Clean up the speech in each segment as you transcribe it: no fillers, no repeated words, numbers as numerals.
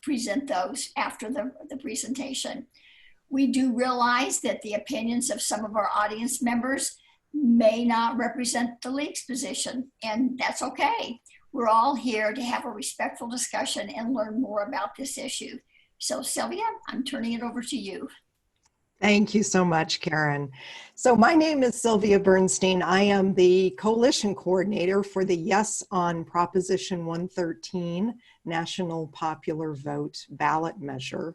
present those after the presentation. We do realize that the opinions of some of our audience members may not represent the league's position, and that's okay. We're all here to have a respectful discussion and learn more about this issue. So Sylvia, I'm turning it over to you. Thank you so much, Karen. So my name is Sylvia Bernstein. I am the coalition coordinator for the Yes on Proposition 113 National Popular Vote ballot measure.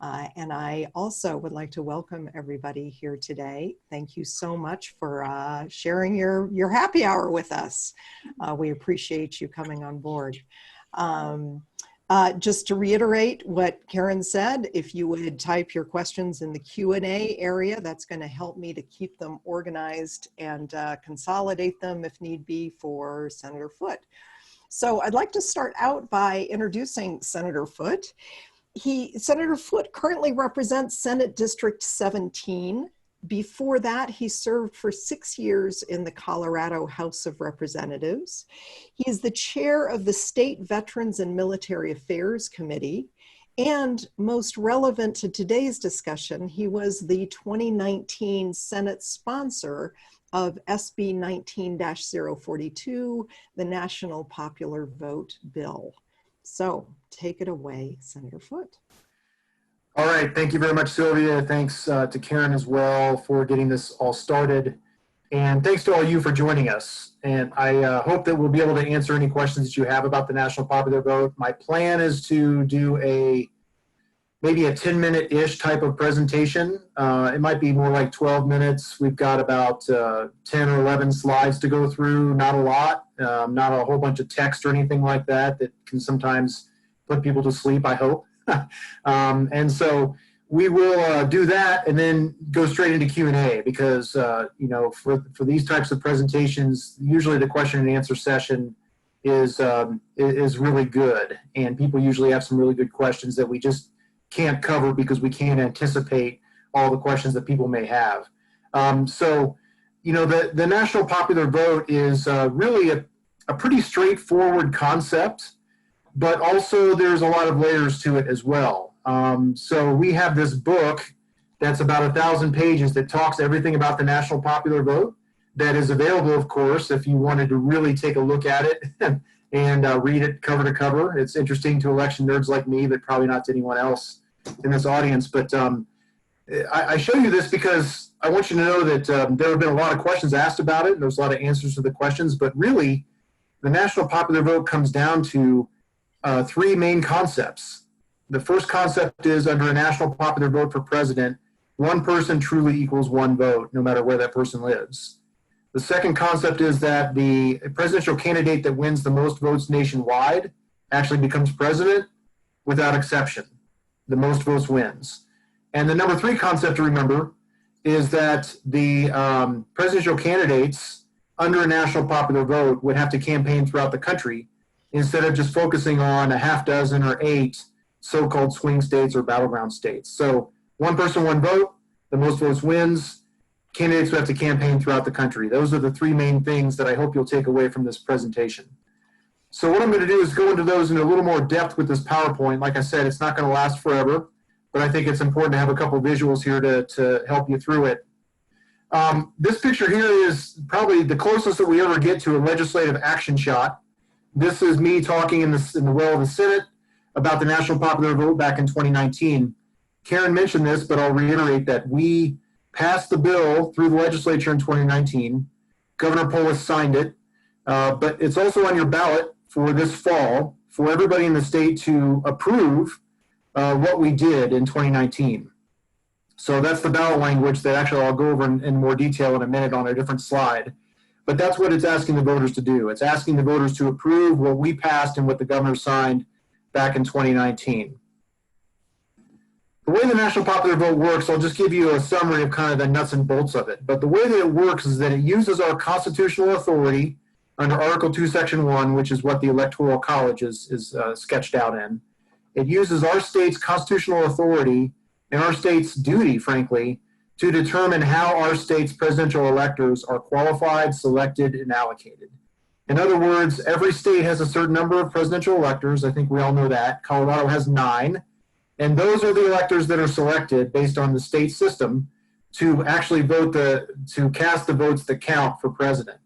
And I also would like to welcome everybody here today. Thank you so much for sharing your happy hour with us. We appreciate you coming on board. Just to reiterate what Karen said, if you would type your questions in the Q&A area, that's going to help me to keep them organized and consolidate them if need be for Senator Foote. So I'd like to start out by introducing Senator Foote. Senator Foote currently represents Senate District 17. Before that, he served for 6 years in the Colorado House of Representatives. He is the chair of the State Veterans and Military Affairs Committee. And most relevant to today's discussion, he was the 2019 Senate sponsor of SB 19-042, the National Popular Vote Bill. So take it away, Senator Foote. All right, thank you very much, Sylvia. Thanks to Karen as well for getting this all started. And thanks to all you for joining us. And I hope that we'll be able to answer any questions that you have about the National Popular Vote. My plan is to do maybe a 10-minute-ish type of presentation. It might be more like 12 minutes. We've got about 10 or 11 slides to go through, not a lot, not a whole bunch of text or anything like that can sometimes put people to sleep, I hope. And so we will do that and then go straight into Q&A because, you know, for these types of presentations, usually the question and answer session is really good. And people usually have some really good questions that we just can't cover because we can't anticipate all the questions that people may have. So, you know, the National Popular Vote is really a pretty straightforward concept, but also there's a lot of layers to it as well. So we have this book that's about 1,000 pages that talks everything about the National Popular Vote that is available, of course, if you wanted to really take a look at it and read it cover to cover. It's interesting to election nerds like me, but probably not to anyone else in this audience. But I show you this because I want you to know that there have been a lot of questions asked about it, and there's a lot of answers to the questions, but really the National Popular Vote comes down to three main concepts. The first concept is under a national popular vote for president, one person truly equals one vote, no matter where that person lives. The second concept is that the presidential candidate that wins the most votes nationwide actually becomes president without exception. The most votes wins. And the number three concept to remember is that the presidential candidates under a national popular vote would have to campaign throughout the country instead of just focusing on a half dozen or 8 so-called swing states or battleground states. So one person, one vote, the most votes wins, candidates who have to campaign throughout the country. Those are the three main things that I hope you'll take away from this presentation. So what I'm going to do is go into those in a little more depth with this PowerPoint. Like I said, it's not going to last forever, but I think it's important to have a couple visuals here to help you through it. This picture here is probably the closest that we ever get to a legislative action shot. This is me talking in the well of the Senate about the National Popular Vote back in 2019. Karen mentioned this, but I'll reiterate that we passed the bill through the legislature in 2019. Governor Polis signed it, but it's also on your ballot for this fall for everybody in the state to approve what we did in 2019. So that's the ballot language that actually I'll go over in more detail in a minute on a different slide. But that's what it's asking the voters to do. It's asking the voters to approve what we passed and what the governor signed back in 2019. The way the National Popular Vote works, I'll just give you a summary of kind of the nuts and bolts of it. But the way that it works is that it uses our constitutional authority under Article 2, Section 1, which is what the Electoral College is sketched out in. It uses our state's constitutional authority and our state's duty, frankly, to determine how our state's presidential electors are qualified, selected, and allocated. In other words, every state has a certain number of presidential electors. I think we all know that. Colorado has 9. And those are the electors that are selected based on the state system to actually to cast the votes that count for president.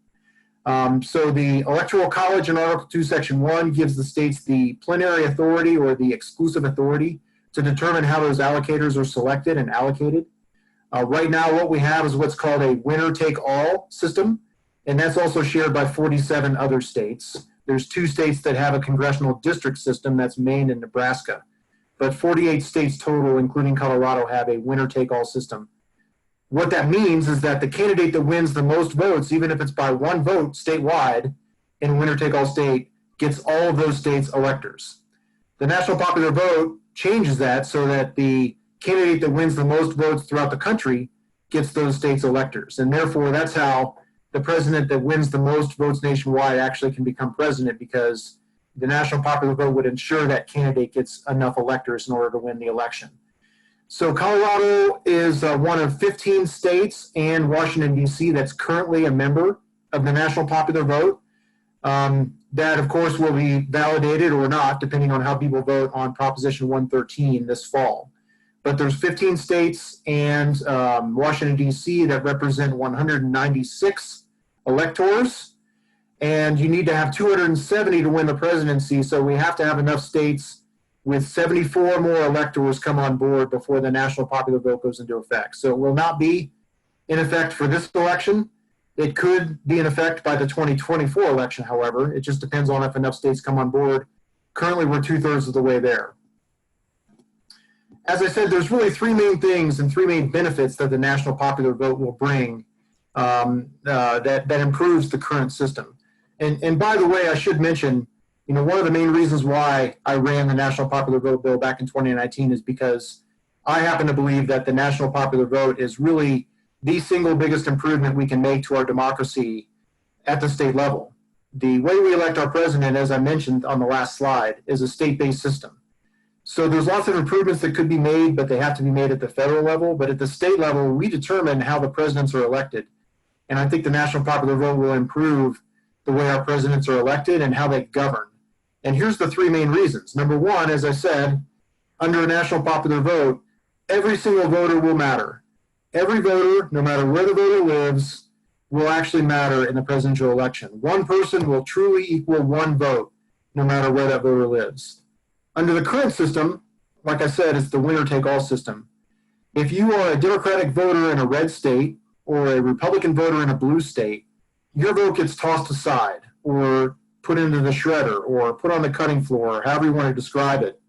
So the Electoral College in Article 2, Section 1 gives the states the plenary authority or the exclusive authority to determine how those allocators are selected and allocated. Right now, what we have is what's called a winner-take-all system, and that's also shared by 47 other states. There's 2 states that have a congressional district system, that's Maine and Nebraska. But 48 states total, including Colorado, have a winner-take-all system. What that means is that the candidate that wins the most votes, even if it's by 1 vote statewide in a winner-take-all state, gets all of those states' electors. The national popular vote changes that so that the candidate that wins the most votes throughout the country gets those states' electors. And therefore, that's how the president that wins the most votes nationwide actually can become president, because the national popular vote would ensure that candidate gets enough electors in order to win the election. So Colorado is one of 15 states and Washington, D.C. that's currently a member of the national popular vote. That, of course, will be validated or not, depending on how people vote on Proposition 113 this fall. But there's 15 states and Washington, D.C. that represent 196 electors. And you need to have 270 to win the presidency, so we have to have enough states with 74 more electors come on board before the national popular vote goes into effect. So it will not be in effect for this election. It could be in effect by the 2024 election, however. It just depends on if enough states come on board. Currently, we're 2/3 of the way there. As I said, there's really 3 main things and 3 main benefits that the national popular vote will bring that improves the current system. And by the way, I should mention, one of the main reasons why I ran the national popular vote bill back in 2019 is because I happen to believe that the national popular vote is really the single biggest improvement we can make to our democracy at the state level. The way we elect our president, as I mentioned on the last slide, is a state-based system. So there's lots of improvements that could be made, but they have to be made at the federal level. But at the state level, we determine how the presidents are elected. And I think the national popular vote will improve the way our presidents are elected and how they govern. And here's the 3 main reasons. Number 1, as I said, under a national popular vote, every single voter will matter. Every voter, no matter where the voter lives, will actually matter in the presidential election. 1 person will truly equal 1 vote, no matter where that voter lives. Under the current system, like I said, it's the winner-take-all system. If you are a Democratic voter in a red state or a Republican voter in a blue state, your vote gets tossed aside or put into the shredder or put on the cutting floor, or however you want to describe it,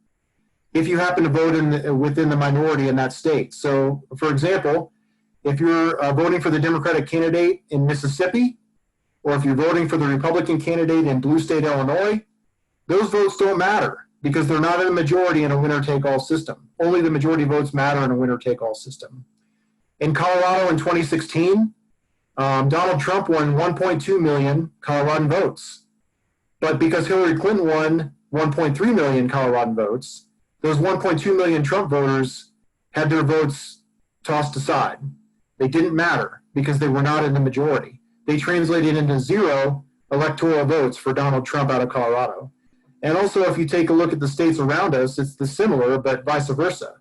if you happen to vote within the minority in that state. So, for example, if you're voting for the Democratic candidate in Mississippi, or if you're voting for the Republican candidate in blue state Illinois, those votes don't matter because they're not in a majority in a winner-take-all system. Only the majority votes matter in a winner-take-all system. In Colorado in 2016, Donald Trump won 1.2 million Coloradan votes. But because Hillary Clinton won 1.3 million Coloradan votes, those 1.2 million Trump voters had their votes tossed aside. They didn't matter because they were not in the majority. They translated into 0 electoral votes for Donald Trump out of Colorado. And also, if you take a look at the states around us, it's the similar, but vice versa,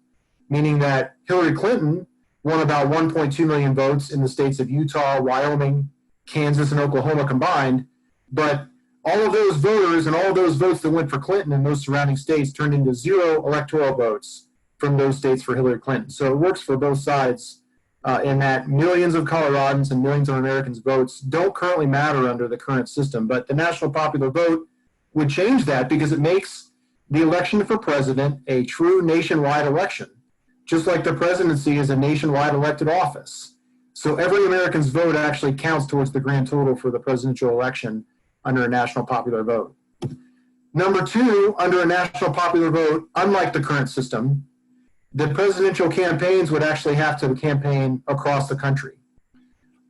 meaning that Hillary Clinton won about 1.2 million votes in the states of Utah, Wyoming, Kansas, and Oklahoma combined, but all of those voters and all of those votes that went for Clinton in those surrounding states turned into 0 electoral votes from those states for Hillary Clinton. So it works for both sides in that millions of Coloradans and millions of Americans' votes don't currently matter under the current system. But the national popular vote would change that because it makes the election for president a true nationwide election, just like the presidency is a nationwide elected office. So every American's vote actually counts towards the grand total for the presidential election under a national popular vote. Number 2, under a national popular vote, unlike the current system, the presidential campaigns would actually have to campaign across the country.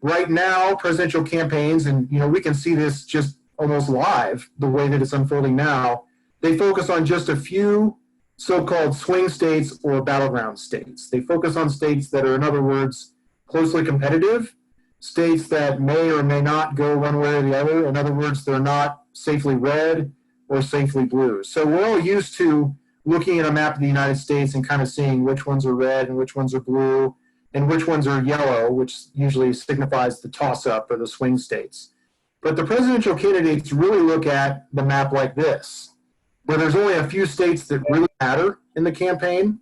Right now, presidential campaigns, and we can see this just almost live, the way that it's unfolding now, they focus on just a few so-called swing states or battleground states. They focus on states that are, in other words, closely competitive, states that may or may not go one way or the other. In other words, they're not safely red or safely blue. So we're all used to looking at a map of the United States and kind of seeing which ones are red and which ones are blue and which ones are yellow, which usually signifies the toss-up or the swing states. But the presidential candidates really look at the map like this, where there's only a few states that really matter in the campaign.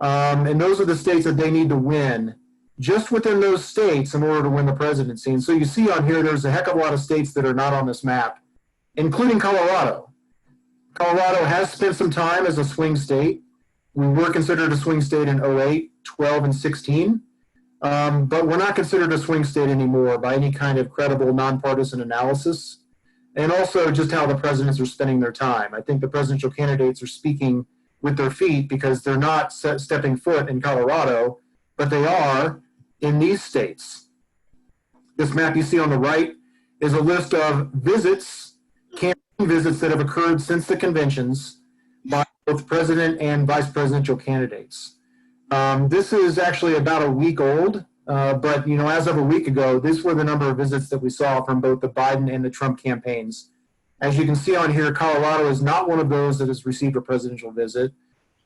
And those are the states that they need to win just within those states in order to win the presidency. And so you see on here, there's a heck of a lot of states that are not on this map, including Colorado. Colorado has spent some time as a swing state. We were considered a swing state in 08, 12, and 16. But we're not considered a swing state anymore by any kind of credible nonpartisan analysis. And also just how the presidents are spending their time. I think the presidential candidates are speaking with their feet because they're not stepping foot in Colorado, but they are in these states. This map you see on the right is a list of visits, campaign visits that have occurred since the conventions by both president and vice presidential candidates. This is actually about a week old, but as of a week ago, these were the number of visits that we saw from both the Biden and the Trump campaigns. As you can see on here, Colorado is not one of those that has received a presidential visit,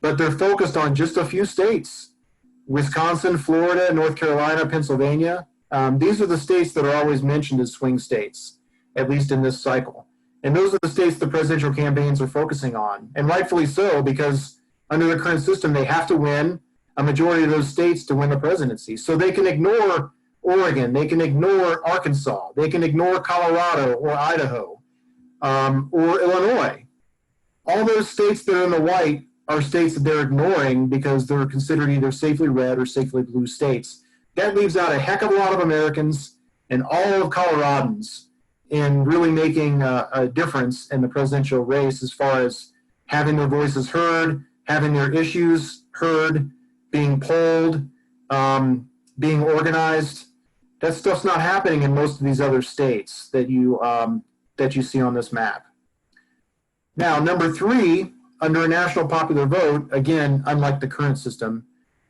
but they're focused on just a few states: Wisconsin, Florida, North Carolina, Pennsylvania. These are the states that are always mentioned as swing states, at least in this cycle. And those are the states the presidential campaigns are focusing on, and rightfully so, because under the current system, they have to win a majority of those states to win the presidency. So they can ignore Oregon, they can ignore Arkansas, they can ignore Colorado or Idaho or Illinois. All those states that are in the white are states that they're ignoring because they're considered either safely red or safely blue states. That leaves out a heck of a lot of Americans and all of Coloradans in really making a difference in the presidential race as far as having their voices heard, having their issues heard, being polled, being organized. That stuff's not happening in most of these other states that you see on this map. Now, number 3, under a national popular vote, again, unlike the current system,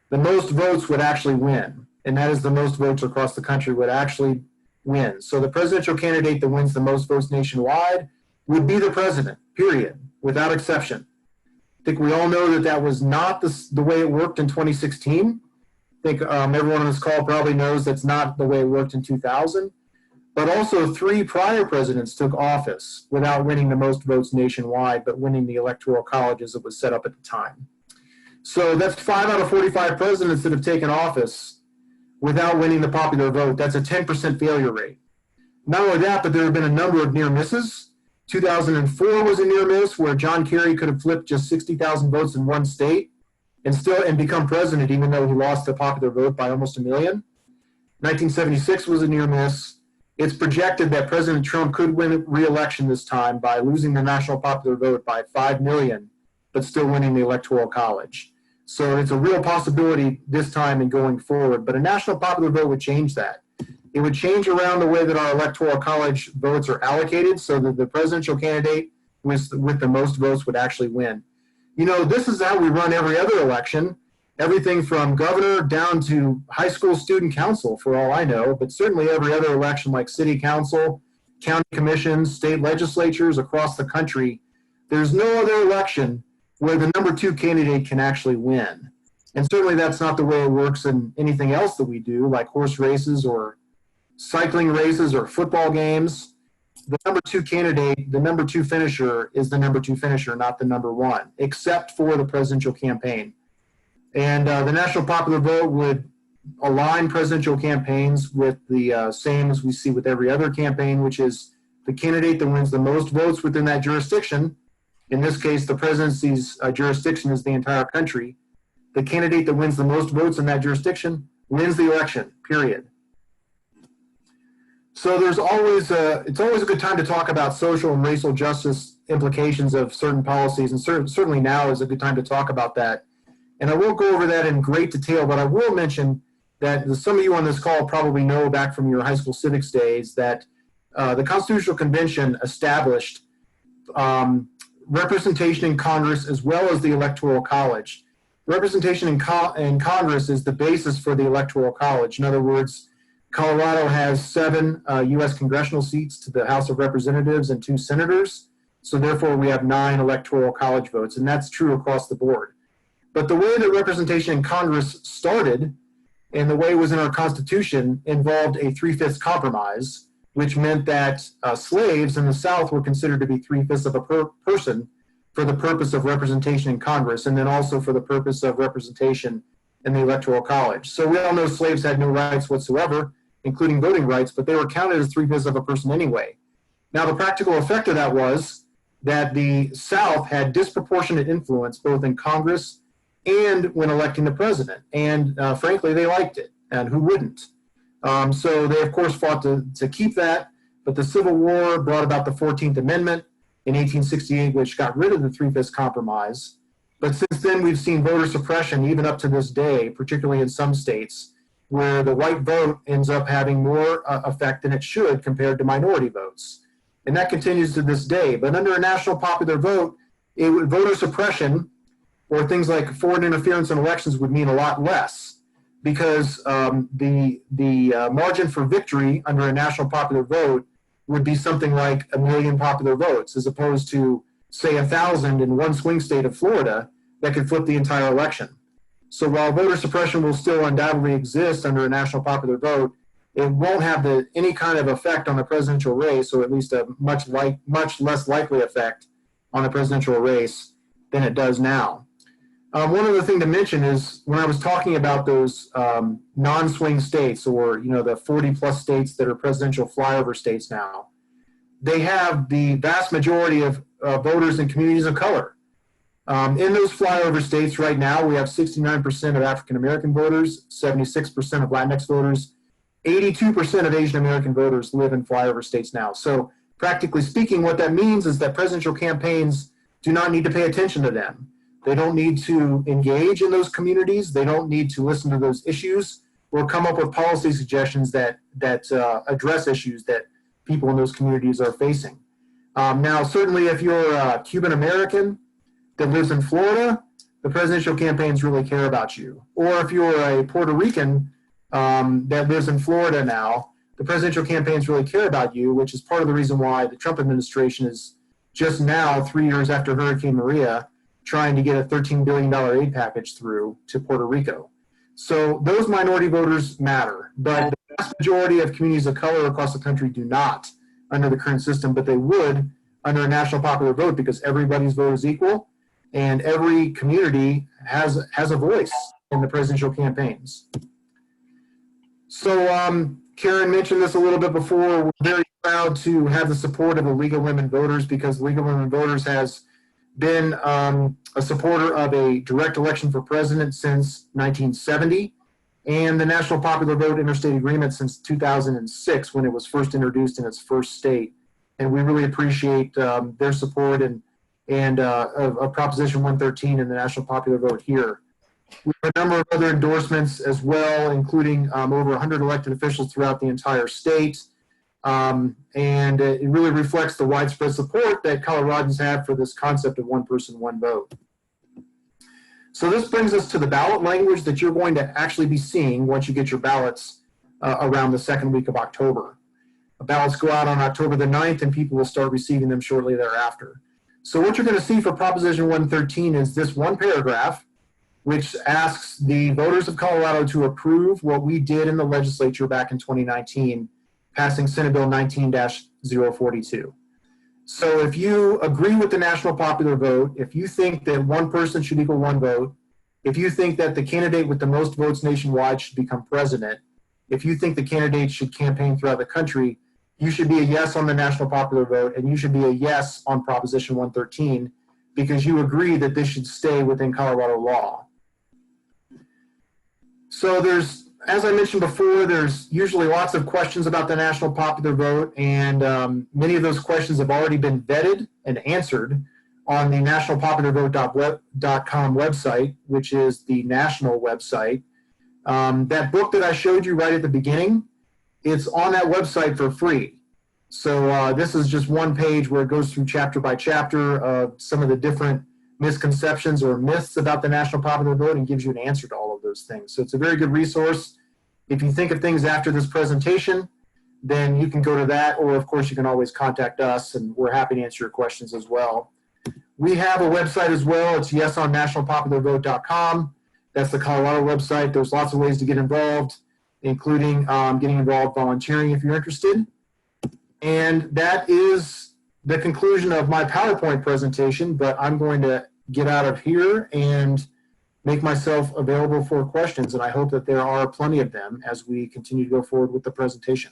the most votes would actually win, and that is the most votes across the country would actually win. So the presidential candidate that wins the most votes nationwide would be the president, period, without exception. I think we all know that that was not the way it worked in 2016. I think everyone on this call probably knows that's not the way it worked in 2000. But also 3 prior presidents took office without winning the most votes nationwide, but winning the Electoral College as it was set up at the time. So that's 5 out of 45 presidents that have taken office without winning the popular vote. That's a 10% failure rate. Not only that, but there have been a number of near misses. 2004 was a near miss where John Kerry could have flipped just 60,000 votes in one state and become president, even though he lost the popular vote by almost 1 million. 1976 was a near miss. It's projected that President Trump could win re-election this time by losing the national popular vote by 5 million, but still winning the Electoral College. So it's a real possibility this time and going forward, but a national popular vote would change that. It would change around the way that our Electoral College votes are allocated so that the presidential candidate with the most votes would actually win. This is how we run every other election, everything from governor down to high school student council, for all I know, but certainly every other election like city council, county commissions, state legislatures across the country. There's no other election where the number 2 candidate can actually win. And certainly that's not the way it works in anything else that we do, like horse races or cycling races or football games. The number 2 candidate, the number 2 finisher is the number 2 finisher, not the number 1, except for the presidential campaign. And the national popular vote would align presidential campaigns with the same as we see with every other campaign, which is the candidate that wins the most votes within that jurisdiction. In this case, the presidency's jurisdiction is the entire country. The candidate that wins the most votes in that jurisdiction wins the election, period. So it's always a good time to talk about social and racial justice implications of certain policies, and certainly now is a good time to talk about that. And I won't go over that in great detail, but I will mention that some of you on this call probably know back from your high school civics days that the Constitutional Convention established representation in Congress as well as the Electoral College. Representation in Congress is the basis for the Electoral College. In other words, Colorado has 7 U.S. congressional seats to the House of Representatives and 2 senators. So therefore, we have 9 electoral college votes, and that's true across the board. But the way that representation in Congress started and the way it was in our Constitution involved a 3/5 compromise, which meant that slaves in the South were considered to be 3/5 of a person for the purpose of representation in Congress, and then also for the purpose of representation in the Electoral College. So we all know slaves had no rights whatsoever, including voting rights, but they were counted as 3/5 of a person anyway. Now, the practical effect of that was that the South had disproportionate influence both in Congress and when electing the president. And frankly, they liked it, and who wouldn't? So they, of course, fought to keep that, but the Civil War brought about the 14th Amendment in 1868, which got rid of the 3/5 compromise. But since then, we've seen voter suppression, even up to this day, particularly in some states, where the white vote ends up having more effect than it should compared to minority votes. And that continues to this day. But under a national popular vote, voter suppression or things like foreign interference in elections would mean a lot less, because the margin for victory under a national popular vote would be something like 1 million popular votes, as opposed to, say, 1,000 in one swing state of Florida that could flip the entire election. So while voter suppression will still undoubtedly exist under a national popular vote, it won't have any kind of effect on the presidential race, or at least a much less likely effect on the presidential race than it does now. One other thing to mention is when I was talking about those non-swing states, or the 40-plus states that are presidential flyover states now, they have the vast majority of voters in communities of color. In those flyover states right now, we have 69% of African-American voters, 76% of Latinx voters, 82% of Asian American voters live in flyover states now. So practically speaking, what that means is that presidential campaigns do not need to pay attention to them. They don't need to engage in those communities. They don't need to listen to those issues or come up with policy suggestions that address issues that people in those communities are facing. Now, certainly if you're a Cuban American that lives in Florida, the presidential campaigns really care about you. Or if you're a Puerto Rican that lives in Florida now, the presidential campaigns really care about you, which is part of the reason why the Trump administration is just now, 3 years after Hurricane Maria, trying to get a $13 billion aid package through to Puerto Rico. So those minority voters matter, but the vast majority of communities of color across the country do not under the current system, but they would under a national popular vote, because everybody's vote is equal and every community has a voice in the presidential campaigns. So Karen mentioned this a little bit before. We're very proud to have the support of the League of Women Voters, because the League of Women Voters has been a supporter of a direct election for president since 1970, and the National Popular Vote Interstate Agreement since 2006, when it was first introduced in its first state. And we really appreciate their support and of Proposition 113 and the National Popular Vote here. We have a number of other endorsements as well, including over 100 elected officials throughout the entire state. And it really reflects the widespread support that Coloradans have for this concept of one person, one vote. So this brings us to the ballot language that you're going to actually be seeing once you get your ballots around the second week of October. The ballots go out on October the 9th, and people will start receiving them shortly thereafter. So what you're going to see for Proposition 113 is this one paragraph, which asks the voters of Colorado to approve what we did in the legislature back in 2019, passing Senate Bill 19-042. So if you agree with the national popular vote, if you think that one person should equal one vote, if you think that the candidate with the most votes nationwide should become president, if you think the candidate should campaign throughout the country, you should be a yes on the national popular vote, and you should be a yes on Proposition 113, because you agree that this should stay within Colorado law. So there's, as I mentioned before, there's usually lots of questions about the national popular vote, and many of those questions have already been vetted and answered on the nationalpopularvote.com website, which is the national website. That book that I showed you right at the beginning, it's on that website for free. So this is just one page where it goes through chapter by chapter of some of the different misconceptions or myths about the national popular vote and gives you an answer to all of those things. So it's a very good resource. If you think of things after this presentation, then you can go to that, or of course you can always contact us, and we're happy to answer your questions as well. We have a website as well. It's yesonnationalpopularvote.com. That's the Colorado website. There's lots of ways to get involved, including getting involved volunteering if you're interested. And that is the conclusion of my PowerPoint presentation, but I'm going to get out of here and make myself available for questions, and I hope that there are plenty of them as we continue to go forward with the presentation.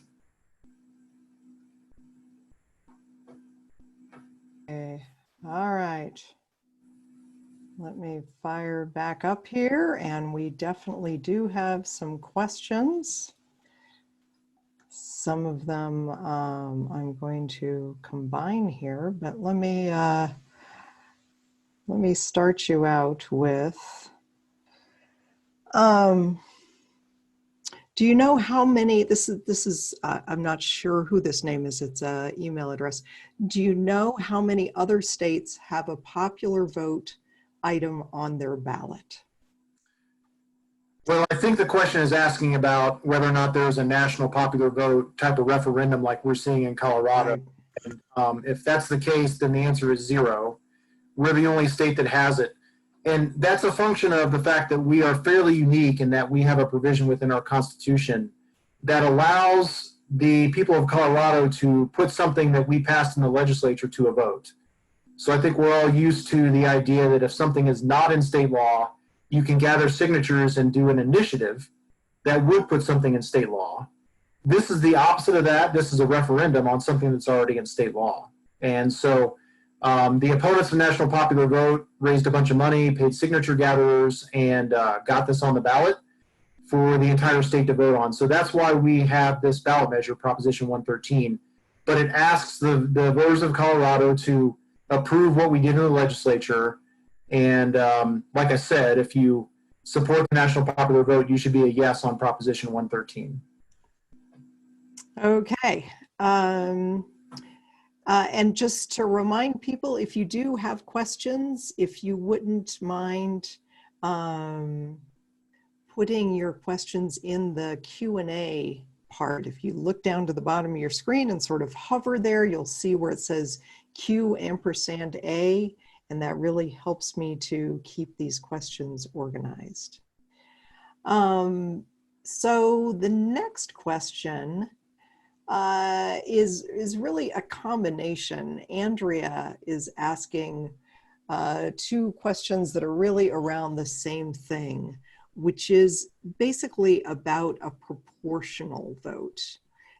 Okay. All right. Let me fire back up here, and we definitely do have some questions. Some of them I'm going to combine here, but let me start you out with, do you know how many, this is I'm not sure who this name is, it's an email address. Do you know how many other states have a popular vote item on their ballot? Well, I think the question is asking about whether or not there's a national popular vote type of referendum like we're seeing in Colorado. Right. And, if that's the case, then the answer is 0. We're the only state that has it. And that's a function of the fact that we are fairly unique in that we have a provision within our Constitution that allows the people of Colorado to put something that we passed in the legislature to a vote. So I think we're all used to the idea that if something is not in state law, you can gather signatures and do an initiative that would put something in state law. This is the opposite of that. This is a referendum on something that's already in state law. And so the opponents of national popular vote raised a bunch of money, paid signature gatherers, and got this on the ballot for the entire state to vote on. So that's why we have this ballot measure, Proposition 113. But it asks the voters of Colorado to approve what we did in the legislature. And like I said, if you support the national popular vote, you should be a yes on Proposition 113. Okay. And just to remind people, if you do have questions, if you wouldn't mind putting your questions in the Q&A part. If you look down to the bottom of your screen and sort of hover there, you'll see where it says Q&A, and that really helps me to keep these questions organized. So the next question is really a combination. Andrea is asking 2 questions that are really around the same thing, which is basically about a proportional vote.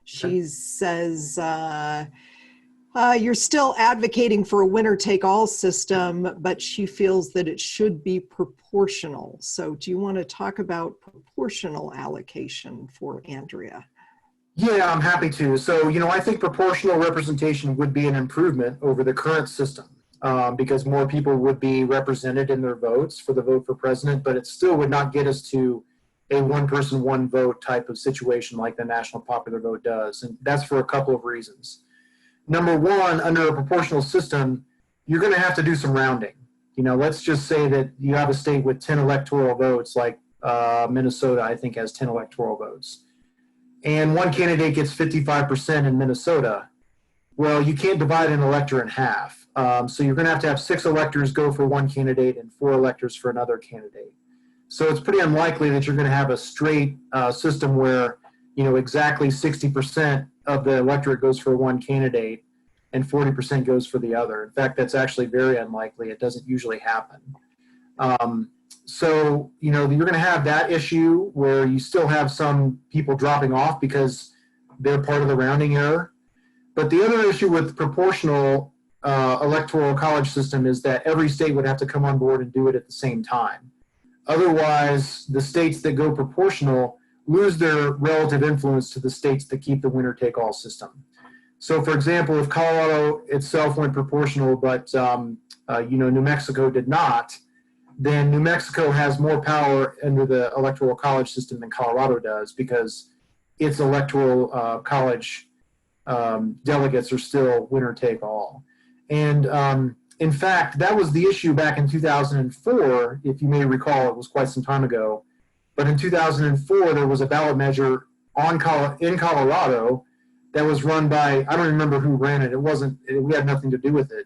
She says, you're still advocating for a winner-take-all system, but she feels that it should be proportional. So do you want to talk about proportional allocation for Andrea? Yeah, I'm happy to. So, I think proportional representation would be an improvement over the current system because more people would be represented in their votes for the vote for president, but it still would not get us to a one person, one vote type of situation like the national popular vote does. And that's for a couple of reasons. Number one, under a proportional system, you're going to have to do some rounding. Let's just say that you have a state with 10 electoral votes, like Minnesota, I think, has 10 electoral votes. And one candidate gets 55% in Minnesota. Well, you can't divide an elector in half. So you're going to have 6 electors go for one candidate and 4 electors for another candidate. So it's pretty unlikely that you're going to have a straight system where, exactly 60% of the electorate goes for one candidate and 40% goes for the other. In fact, that's actually very unlikely. It doesn't usually happen. So, you're going to have that issue where you still have some people dropping off because they're part of the rounding error. But the other issue with proportional electoral college system is that every state would have to come on board and do it at the same time. Otherwise, the states that go proportional lose their relative influence to the states that keep the winner-take-all system. So, for example, if Colorado itself went proportional, but New Mexico did not, then New Mexico has more power under the electoral college system than Colorado does because its electoral college delegates are still winner-take-all. And in fact, that was the issue back in 2004. If you may recall, it was quite some time ago. But in 2004, there was a ballot measure in Colorado that was run by, I don't remember who ran it. We had nothing to do with it.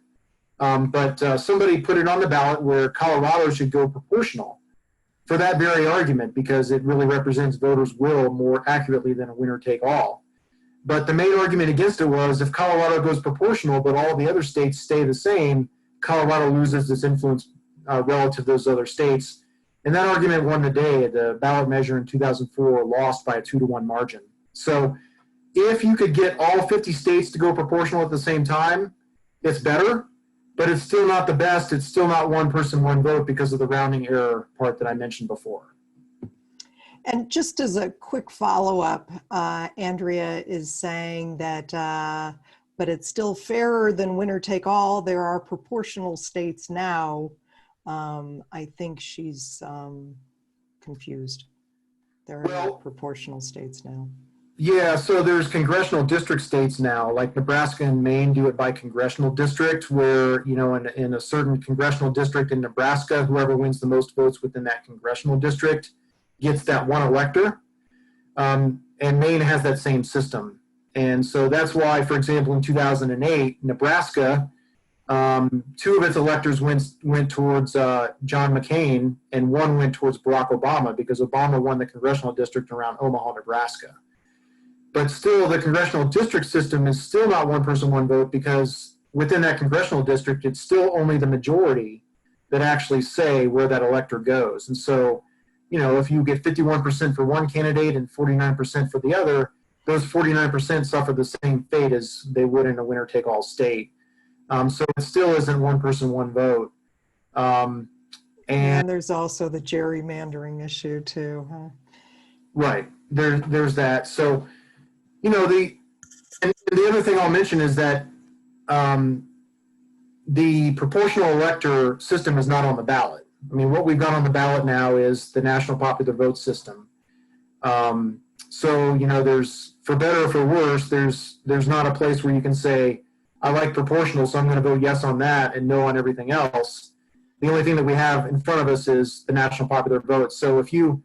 But somebody put it on the ballot where Colorado should go proportional for that very argument, because it really represents voters' will more accurately than a winner take all. But the main argument against it was, if Colorado goes proportional but all the other states stay the same, Colorado loses its influence relative to those other states. And that argument won the day. The ballot measure in 2004 lost by a 2-to-1 margin. So if you could get all 50 states to go proportional at the same time, it's better, but it's still not the best. It's still not one person, one vote, because of the rounding error part that I mentioned before. And just as a quick follow-up, Andrea is saying that, but it's still fairer than winner take all. There are proportional states now. I think she's confused. There are proportional states now. Yeah, so there's congressional district states now, like Nebraska and Maine do it by congressional district, where, you know, in a certain congressional district in Nebraska, whoever wins the most votes within that congressional district gets that one elector. And Maine has that same system. And so that's why, for example, in 2008, Nebraska, 2 of its electors went towards John McCain, and 1 went towards Barack Obama, because Obama won the congressional district around Omaha, Nebraska. But still, the congressional district system is still not one person, one vote, because within that congressional district, it's still only the majority that actually say where that elector goes. And so, you know, if you get 51% for one candidate and 49% for the other, those 49% suffer the same fate as they would in a winner-take-all state. So it still isn't one person, one vote. And there's also the gerrymandering issue too, huh? Right. There's that. So, you know, the other thing I'll mention is that the proportional elector system is not on the ballot. I mean, what we've got on the ballot now is the national popular vote system. So, you know, there's, for better or for worse, there's not a place where you can say, I like proportional, so I'm going to vote yes on that and no on everything else. The only thing that we have in front of us is the national popular vote. So if you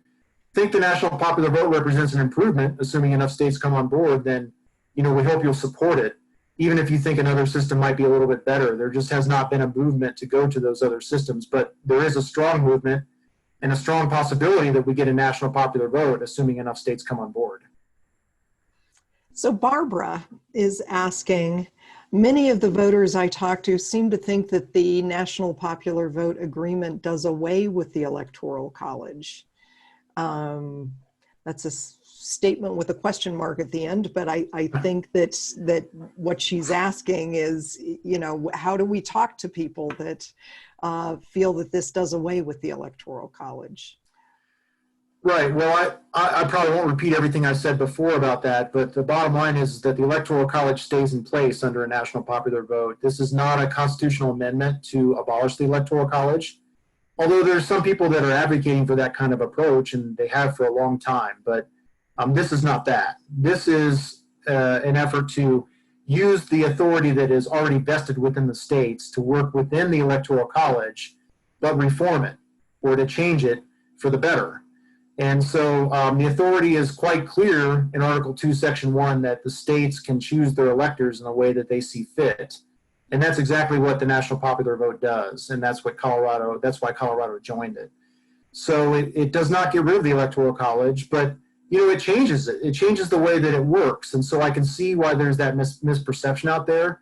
think the national popular vote represents an improvement, assuming enough states come on board, then, you know, we hope you'll support it. Even if you think another system might be a little bit better, there just has not been a movement to go to those other systems. But there is a strong movement and a strong possibility that we get a national popular vote, assuming enough states come on board. So Barbara is asking, many of the voters I talked to seem to think that the national popular vote agreement does away with the Electoral College. That's a statement with a question mark at the end, but I think that what she's asking is, you know, how do we talk to people that feel that this does away with the Electoral College? Right. Well, I probably won't repeat everything I said before about that, but the bottom line is that the Electoral College stays in place under a national popular vote. This is not a constitutional amendment to abolish the Electoral College, although there's some people that are advocating for that kind of approach, and they have for a long time. But this is not that. This is an effort to use the authority that is already vested within the states to work within the Electoral College, but reform it or to change it for the better. And so the authority is quite clear in Article 2, Section 1, that the states can choose their electors in the way that they see fit. And that's exactly what the national popular vote does. And that's why Colorado joined it. So it does not get rid of the Electoral College, but, you know, it changes it. It changes the way that it works. And so I can see why there's that misperception out there.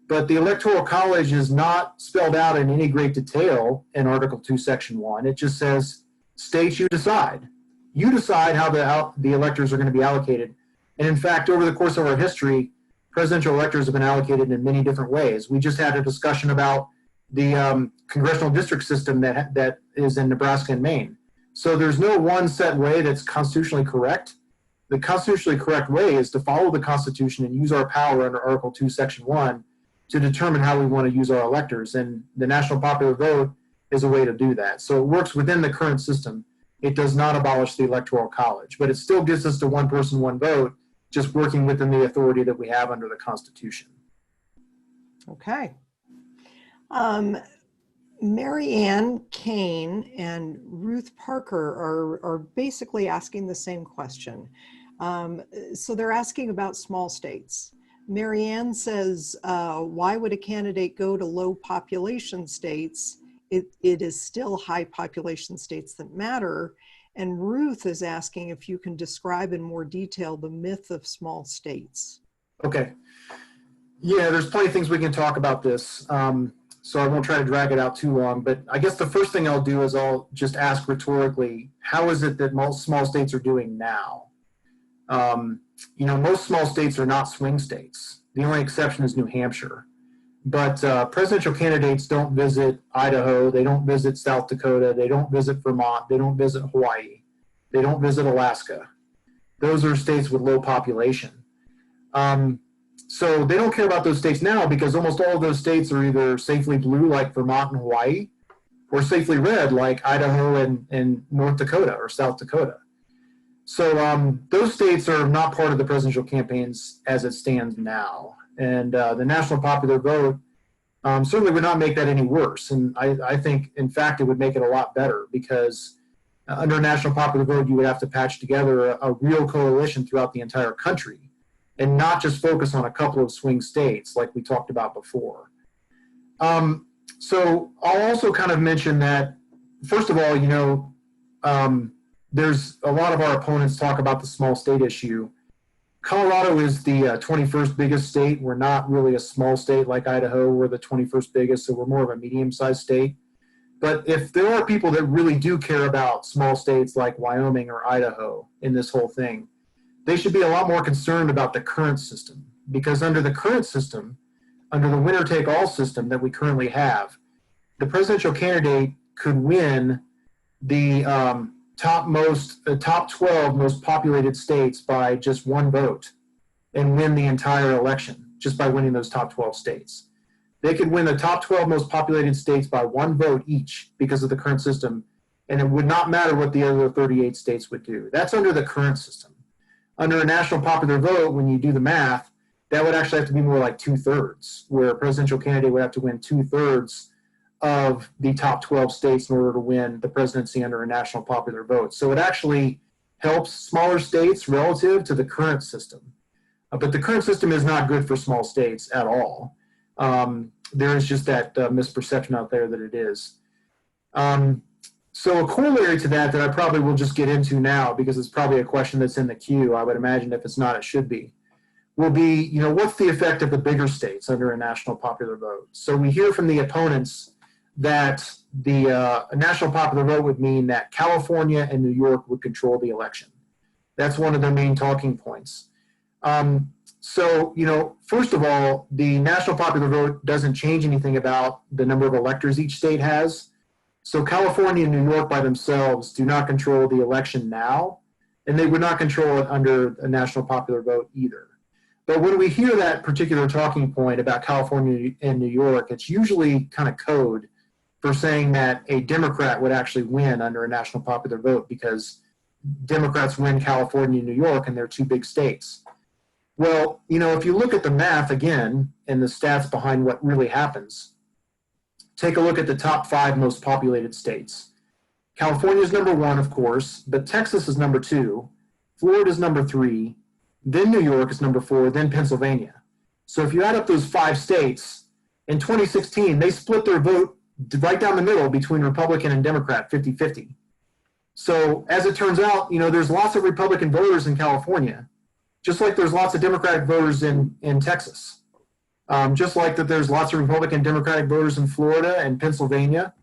But the Electoral College is not spelled out in any great detail in Article 2, Section 1. It just says, states, you decide. You decide how the electors are going to be allocated. And in fact, over the course of our history, presidential electors have been allocated in many different ways. We just had a discussion about the congressional district system that is in Nebraska and Maine. So there's no one set way that's constitutionally correct. The constitutionally correct way is to follow the Constitution and use our power under Article 2, Section 1 to determine how we want to use our electors. And the national popular vote is a way to do that. So it works within the current system. It does not abolish the Electoral College, but it still gets us to one person, one vote, just working within the authority that we have under the Constitution. Okay. Mary Ann Kane and Ruth Parker are basically asking the same question. So they're asking about small states. Mary Ann says, why would a candidate go to low population states? It is still high population states that matter. And Ruth is asking if you can describe in more detail the myth of small states. Okay. Yeah, there's plenty of things we can talk about this. So I won't try to drag it out too long, but I guess the first thing I'll do is I'll just ask rhetorically, how is it that most small states are doing now? Most small states are not swing states. The only exception is New Hampshire. But presidential candidates don't visit Idaho, they don't visit South Dakota, they don't visit Vermont, they don't visit Hawaii, they don't visit Alaska. Those are states with low population. So they don't care about those states now because almost all of those states are either safely blue like Vermont and Hawaii or safely red like Idaho and North Dakota or South Dakota. So those states are not part of the presidential campaigns as it stands now. And the national popular vote certainly would not make that any worse. And I think, in fact, it would make it a lot better because under a national popular vote, you would have to patch together a real coalition throughout the entire country and not just focus on a couple of swing states like we talked about before. So I'll also kind of mention that, first of all, there's a lot of our opponents talk about the small state issue. Colorado is the 21st biggest state. We're not really a small state like Idaho. We're the 21st biggest, so we're more of a medium-sized state. But if there are people that really do care about small states like Wyoming or Idaho in this whole thing, they should be a lot more concerned about the current system. Because under the current system, under the winner-take-all system that we currently have, the presidential candidate could win the top 12 most populated states by just one vote and win the entire election just by winning those top 12 states. They could win the top 12 most populated states by one vote each because of the current system, and it would not matter what the other 38 states would do. That's under the current system. Under a national popular vote, when you do the math, that would actually have to be more like 2/3, where a presidential candidate would have to win 2/3 of the top 12 states in order to win the presidency under a national popular vote. So it actually helps smaller states relative to the current system. But the current system is not good for small states at all. There is just that misperception out there that it is. So a corollary to that I probably will just get into now because it's probably a question that's in the queue. I would imagine if it's not, it should be. Will be, what's the effect of the bigger states under a national popular vote? So we hear from the opponents that the national popular vote would mean that California and New York would control the election. That's one of their main talking points. So, first of all, the national popular vote doesn't change anything about the number of electors each state has. So California and New York by themselves do not control the election now, and they would not control it under a national popular vote either. But when we hear that particular talking point about California and New York, it's usually kind of code for saying that a Democrat would actually win under a national popular vote because Democrats win California and New York and they're two big states. Well, if you look at the math again and the stats behind what really happens, take a look at the top 5 most populated states. California is number 1, of course, but Texas is number 2, Florida is number 3, then New York is number 4, then Pennsylvania. So if you add up those 5 states, in 2016, they split their vote right down the middle between Republican and Democrat, 50-50. So as it turns out, there's lots of Republican voters in California, just like there's lots of Democratic voters in Texas. Just like that there's lots of Republican and Democratic voters in Florida and Pennsylvania.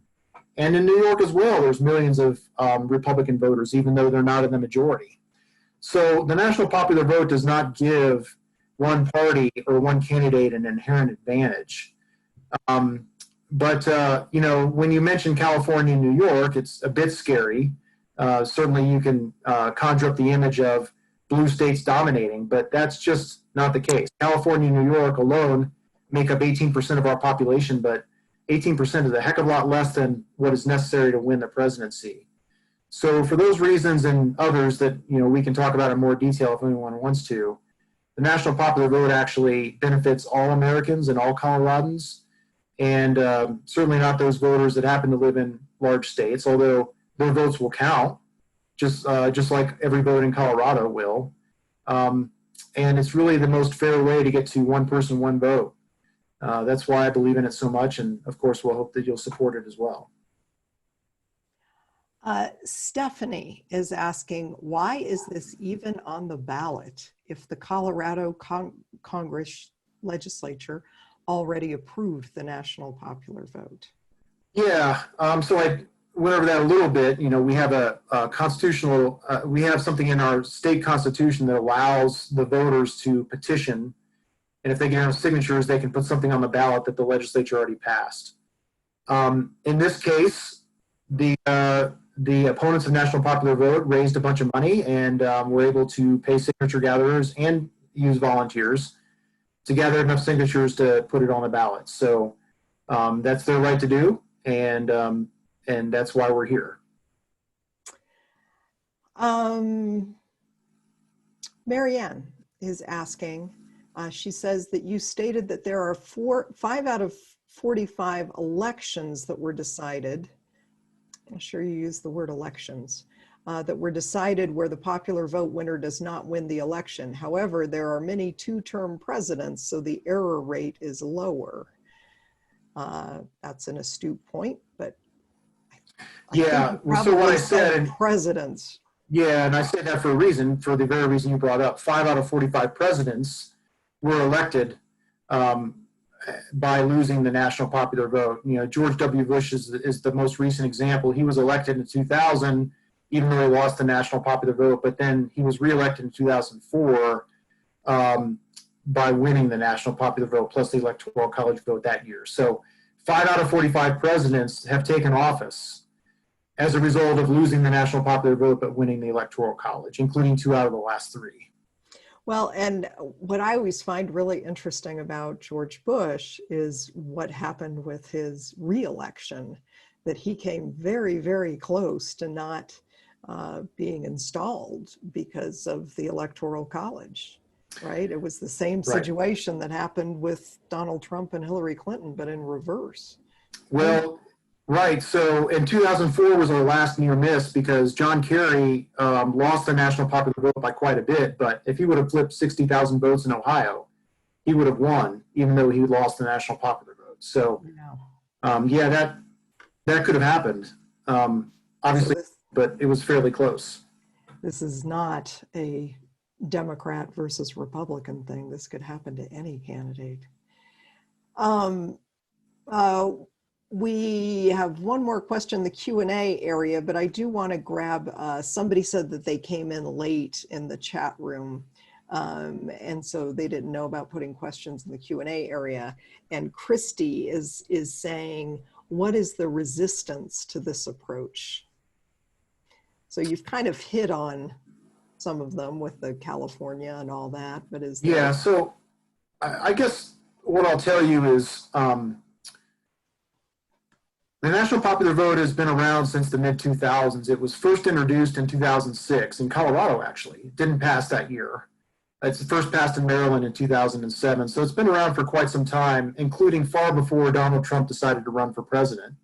And in New York as well, there's millions of Republican voters, even though they're not in the majority. So the national popular vote does not give one party or one candidate an inherent advantage. But when you mention California and New York, it's a bit scary. Certainly you can conjure up the image of blue states dominating, but that's just not the case. California and New York alone make up 18% of our population, but 18% is a heck of a lot less than what is necessary to win the presidency. So for those reasons and others that we can talk about in more detail if anyone wants to, the national popular vote actually benefits all Americans and all Coloradans. and certainly not those voters that happen to live in large states, although their votes will count, just like every vote in Colorado will. And it's really the most fair way to get to one person, one vote. That's why I believe in it so much, and of course, we'll hope that you'll support it as well. Stephanie is asking, why is this even on the ballot if the Colorado Congress legislature already approved the national popular vote? Yeah, so I went over that a little bit. You know, we have a constitutional, we have something in our state constitution that allows the voters to petition, and if they get enough signatures, they can put something on the ballot that the legislature already passed. In this case, the opponents of national popular vote raised a bunch of money and were able to pay signature gatherers and use volunteers to gather enough signatures to put it on the ballot. So that's their right to do, and that's why we're here. Marianne is asking, she says that you stated that there are 5 out of 45 elections that were decided. I'm sure you used the word elections, that were decided where the popular vote winner does not win the election. However, there are many 2-term presidents, so the error rate is lower. That's an astute point, but yeah, so what I said, presidents. Yeah, and I said that for a reason, for the very reason you brought up. 5 out of 45 presidents were elected by losing the national popular vote. You know, George W. Bush is the most recent example. He was elected in 2000, even though he lost the national popular vote, but then he was reelected in 2004 by winning the national popular vote plus the electoral college vote that year. So 5 out of 45 presidents have taken office as a result of losing the national popular vote but winning the electoral college, including 2 out of the last 3. Well, and what I always find really interesting about George Bush is what happened with his reelection, that he came very, very close to not being installed because of the electoral college, right? It was the same situation that happened with Donald Trump and Hillary Clinton, but in reverse. Well, right. So in 2004 was our last near miss because John Kerry lost the national popular vote by quite a bit. But if he would have flipped 60,000 votes in Ohio, he would have won, even though he lost the national popular vote. So, yeah, that could have happened, obviously, but it was fairly close. This is not a Democrat versus Republican thing. This could happen to any candidate. We have one more question in the Q&A area, but I do want to grab, somebody said that they came in late in the chat room, and so they didn't know about putting questions in the Q&A area. And Christy is saying, what is the resistance to this approach? So you've kind of hit on some of them with the California and all that, but is there... Yeah, so I guess what I'll tell you is, the national popular vote has been around since the mid-2000s. It was first introduced in 2006 in Colorado, actually. It didn't pass that year. It's first passed in Maryland in 2007. So it's been around for quite some time, including far before Donald Trump decided to run for president.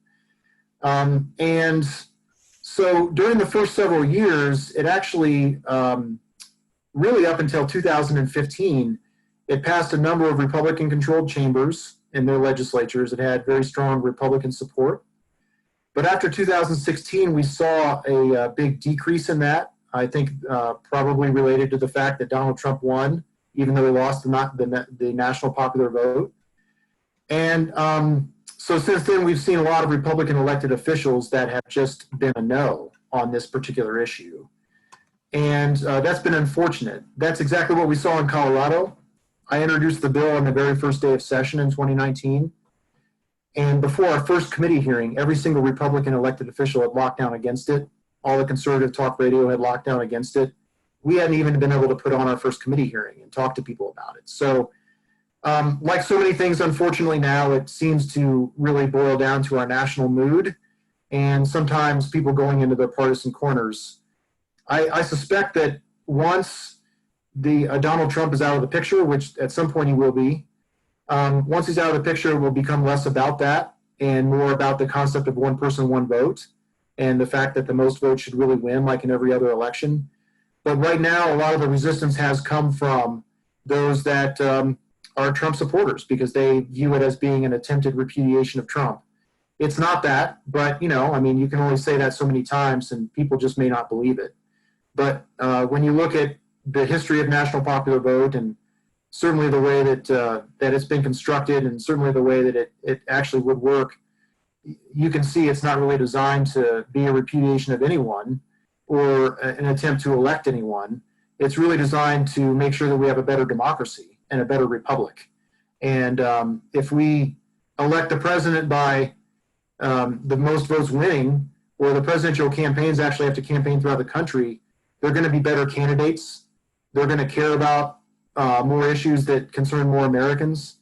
And so during the first several years, it actually, really up until 2015, it passed a number of Republican-controlled chambers in their legislatures. It had very strong Republican support. But after 2016, we saw a big decrease in that. I think probably related to the fact that Donald Trump won, even though he lost the national popular vote. And so since then, we've seen a lot of Republican elected officials that have just been a no on this particular issue. And that's been unfortunate. That's exactly what we saw in Colorado. I introduced the bill on the very first day of session in 2019. And before our first committee hearing, every single Republican elected official had locked down against it. All the conservative talk radio had locked down against it. We hadn't even been able to put on our first committee hearing and talk to people about it. So like so many things, unfortunately now, it seems to really boil down to our national mood and sometimes people going into their partisan corners. I suspect that once Donald Trump is out of the picture, which at some point he will be, Once he's out of the picture, it will become less about that and more about the concept of one person, one vote, and the fact that the most votes should really win, like in every other election. But right now, a lot of the resistance has come from those that are Trump supporters because they view it as being an attempted repudiation of Trump. It's not that, but you can only say that so many times and people just may not believe it. But when you look at the history of national popular vote and certainly the way that that it's been constructed and certainly the way that it actually would work, you can see it's not really designed to be a repudiation of anyone or an attempt to elect anyone. It's really designed to make sure that we have a better democracy and a better republic. And if we elect the president by the most votes winning, or the presidential campaigns actually have to campaign throughout the country, they're going to be better candidates. They're going to care about more issues that concern more Americans.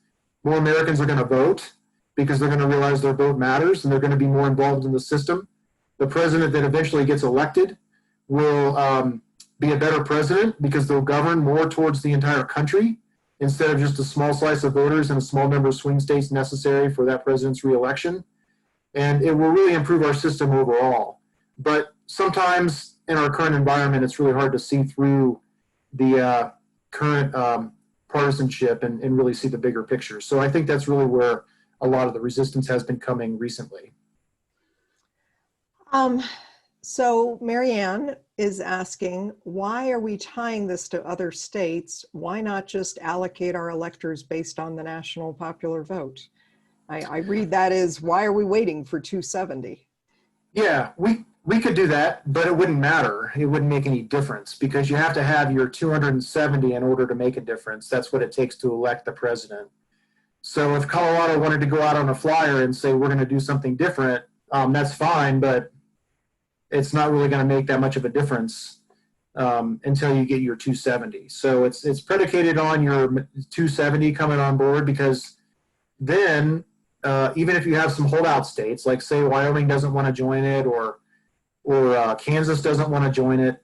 More Americans are going to vote because they're going to realize their vote matters and they're going to be more involved in the system. The president that eventually gets elected will be a better president because they'll govern more towards the entire country instead of just a small slice of voters and a small number of swing states necessary for that president's reelection. And it will really improve our system overall. But sometimes in our current environment, it's really hard to see through the current partisanship and really see the bigger picture. So I think that's really where a lot of the resistance has been coming recently. So Marianne is asking, why are we tying this to other states? Why not just allocate our electors based on the national popular vote? I read that as, why are we waiting for 270? Yeah, we could do that, but it wouldn't matter. It wouldn't make any difference because you have to have your 270 in order to make a difference. That's what it takes to elect the president. So if Colorado wanted to go out on a flyer and say, we're going to do something different, that's fine, but it's not really going to make that much of a difference until you get your 270. So it's predicated on your 270 coming on board, because then even if you have some holdout states, like say Wyoming doesn't want to join it, or Kansas doesn't want to join it,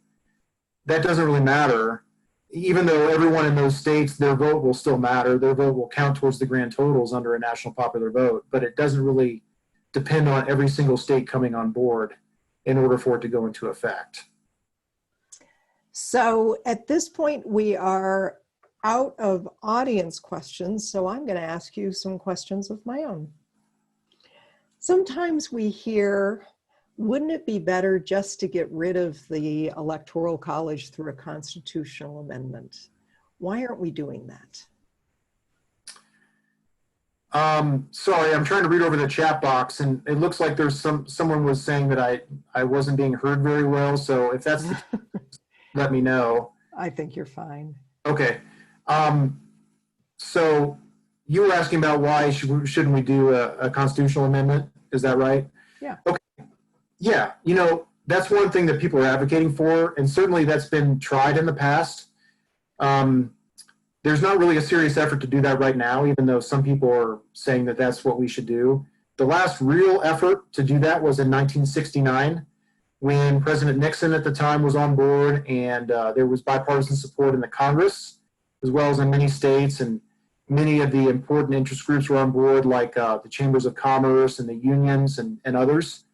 that doesn't really matter. Even though everyone in those states, their vote will still matter. Their vote will count towards the grand totals under a national popular vote, but it doesn't really depend on every single state coming on board in order for it to go into effect. So at this point, we are out of audience questions, so I'm going to ask you some questions of my own. Sometimes we hear, wouldn't it be better just to get rid of the Electoral College through a constitutional amendment? Why aren't we doing that? Sorry, I'm trying to read over the chat box, and it looks like there's someone was saying that I wasn't being heard very well. So if that's the case, let me know. I think you're fine. Okay. So you were asking about why shouldn't we do a constitutional amendment? Is that right? Yeah. Okay. Yeah. That's one thing that people are advocating for, and certainly that's been tried in the past. There's not really a serious effort to do that right now, even though some people are saying that that's what we should do. The last real effort to do that was in 1969, when President Nixon at the time was on board, and there was bipartisan support in the Congress, as well as in many states, and many of the important interest groups were on board, like the chambers of commerce and the unions and others.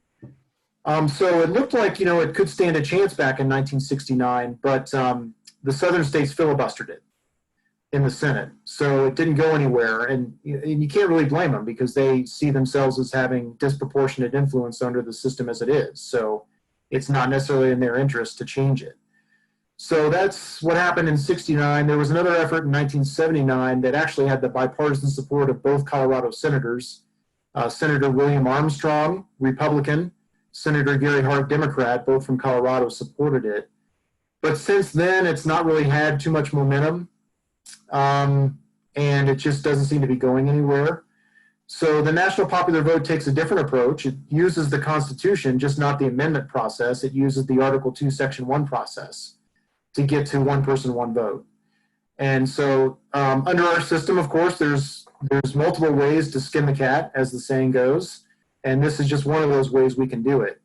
So it looked like, it could stand a chance back in 1969, but the southern states filibustered it in the Senate. So it didn't go anywhere, and you can't really blame them because they see themselves as having disproportionate influence under the system as it is. So it's not necessarily in their interest to change it. So that's what happened in 69. There was another effort in 1979 that actually had the bipartisan support of both Colorado senators. Senator William Armstrong, Republican, Senator Gary Hart, Democrat, both from Colorado, supported it. But since then, it's not really had too much momentum. And it just doesn't seem to be going anywhere. So the national popular vote takes a different approach. It uses the Constitution, just not the amendment process. It uses the Article 2, Section 1 process to get to one person, one vote. And so under our system, of course, there's multiple ways to skin the cat, as the saying goes. And this is just one of those ways we can do it.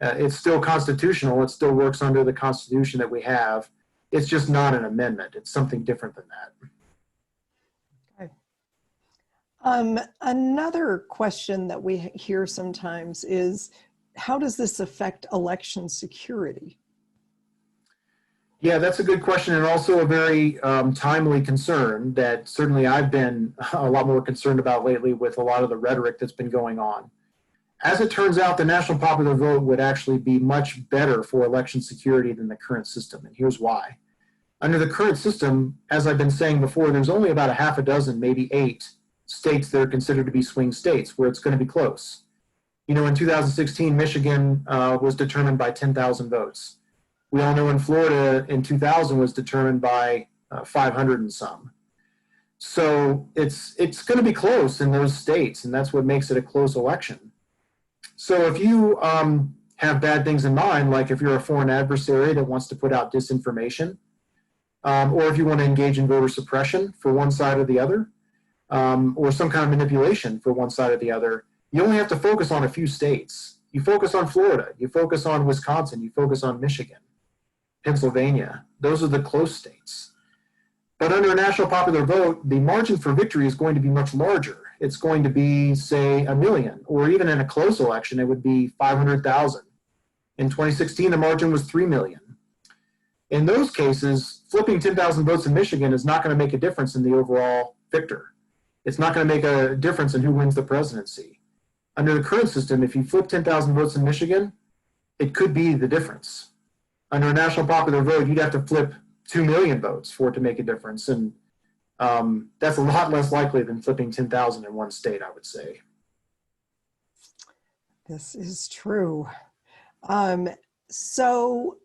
It's still constitutional. It still works under the Constitution that we have. It's just not an amendment. It's something different than that. Another question that we hear sometimes is, how does this affect election security? Yeah, that's a good question, and also a very timely concern that certainly I've been a lot more concerned about lately with a lot of the rhetoric that's been going on. As it turns out, the national popular vote would actually be much better for election security than the current system, and here's why. Under the current system, as I've been saying before, there's only about a half a dozen, maybe 8 states that are considered to be swing states where it's going to be close. You know, in 2016, Michigan was determined by 10,000 votes. We all know in Florida in 2000 was determined by 500 and some. So it's going to be close in those states, and that's what makes it a close election. So if you have bad things in mind, like if you're a foreign adversary that wants to put out disinformation, or if you want to engage in voter suppression for one side or the other, or some kind of manipulation for one side or the other, you only have to focus on a few states. You focus on Florida, you focus on Wisconsin, you focus on Michigan, Pennsylvania. Those are the close states. But under a national popular vote, the margin for victory is going to be much larger. It's going to be, say, 1 million, or even in a close election, it would be 500,000. In 2016, the margin was 3 million. In those cases, flipping 10,000 votes in Michigan is not going to make a difference in the overall victor. It's not going to make a difference in who wins the presidency. Under the current system, if you flip 10,000 votes in Michigan, it could be the difference. Under a national popular vote, you'd have to flip 2 million votes for it to make a difference. And that's a lot less likely than flipping 10,000 in one state, I would say. This is true. So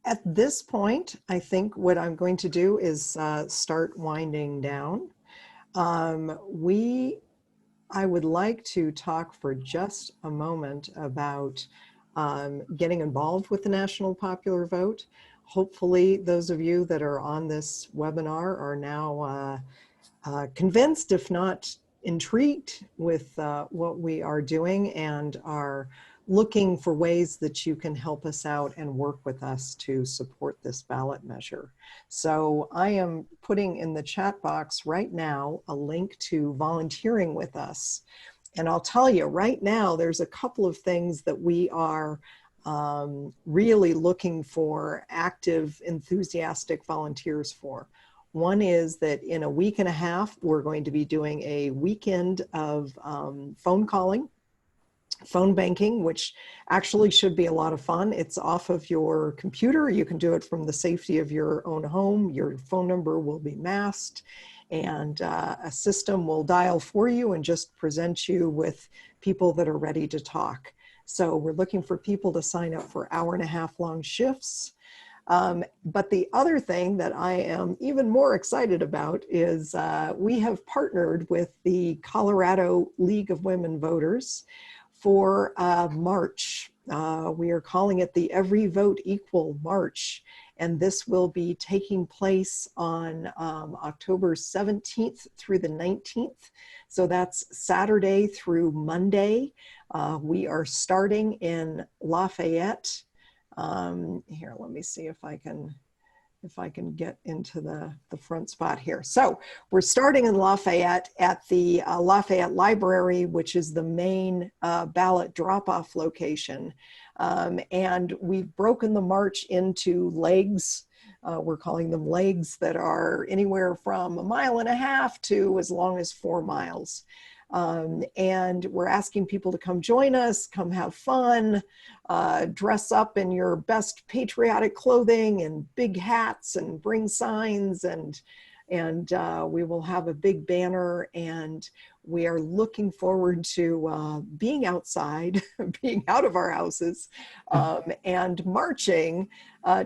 at this point, I think what I'm going to do is start winding down. I would like to talk for just a moment about getting involved with the national popular vote. Hopefully, those of you that are on this webinar are now convinced, if not intrigued, with what we are doing and are looking for ways that you can help us out and work with us to support this ballot measure. So I am putting in the chat box right now a link to volunteering with us. And I'll tell you right now, there's a couple of things that we are really looking for active, enthusiastic volunteers for. One is that in a week and a half, we're going to be doing a weekend of phone calling, phone banking, which actually should be a lot of fun. It's off of your computer. You can do it from the safety of your own home. Your phone number will be masked, and a system will dial for you and just present you with people that are ready to talk. So we're looking for people to sign up for 1.5-hour long shifts. But the other thing that I am even more excited about is we have partnered with the Colorado League of Women Voters for March. We are calling it the Every Vote Equal March, and this will be taking place on October 17th through the 19th. So that's Saturday through Monday. We are starting in Lafayette. Here, let me see if I can get into the front spot here. So we're starting in Lafayette at the Lafayette Library, which is the main ballot drop-off location. And we've broken the march into legs. We're calling them legs that are anywhere from 1.5 miles to as long as 4 miles. And we're asking people to come join us, come have fun, dress up in your best patriotic clothing and big hats and bring signs, and we will have a big banner, and we are looking forward to being outside, being out of our houses, and marching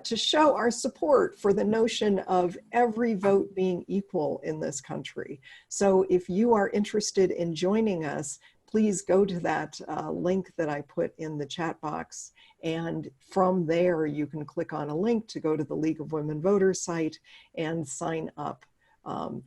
to show our support for the notion of every vote being equal in this country. So if you are interested in joining us, please go to that link that I put in the chat box. And from there, you can click on a link to go to the League of Women Voters site and sign up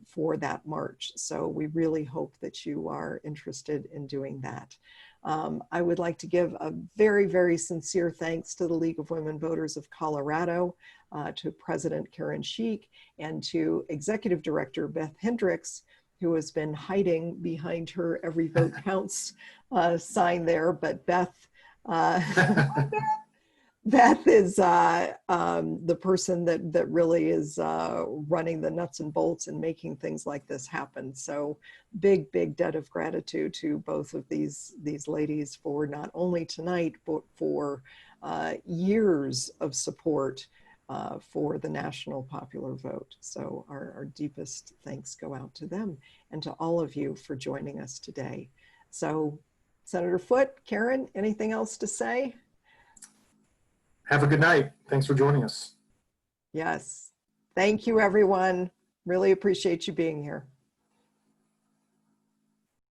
for that march. So we really hope that you are interested in doing that. I would like to give a very, very sincere thanks to the League of Women Voters of Colorado, to President Karen Sheik, and to Executive Director Beth Hendricks, who has been hiding behind her "Every Vote Counts" sign there. But Beth, Beth is the person that really is running the nuts and bolts and making things like this happen. So big debt of gratitude to both of these ladies for not only tonight, but for years of support for the national popular vote. So our deepest thanks go out to them and to all of you for joining us today. So Senator Foote, Karen, anything else to say? Have a good night. Thanks for joining us. Yes. Thank you, everyone. Really appreciate you being here.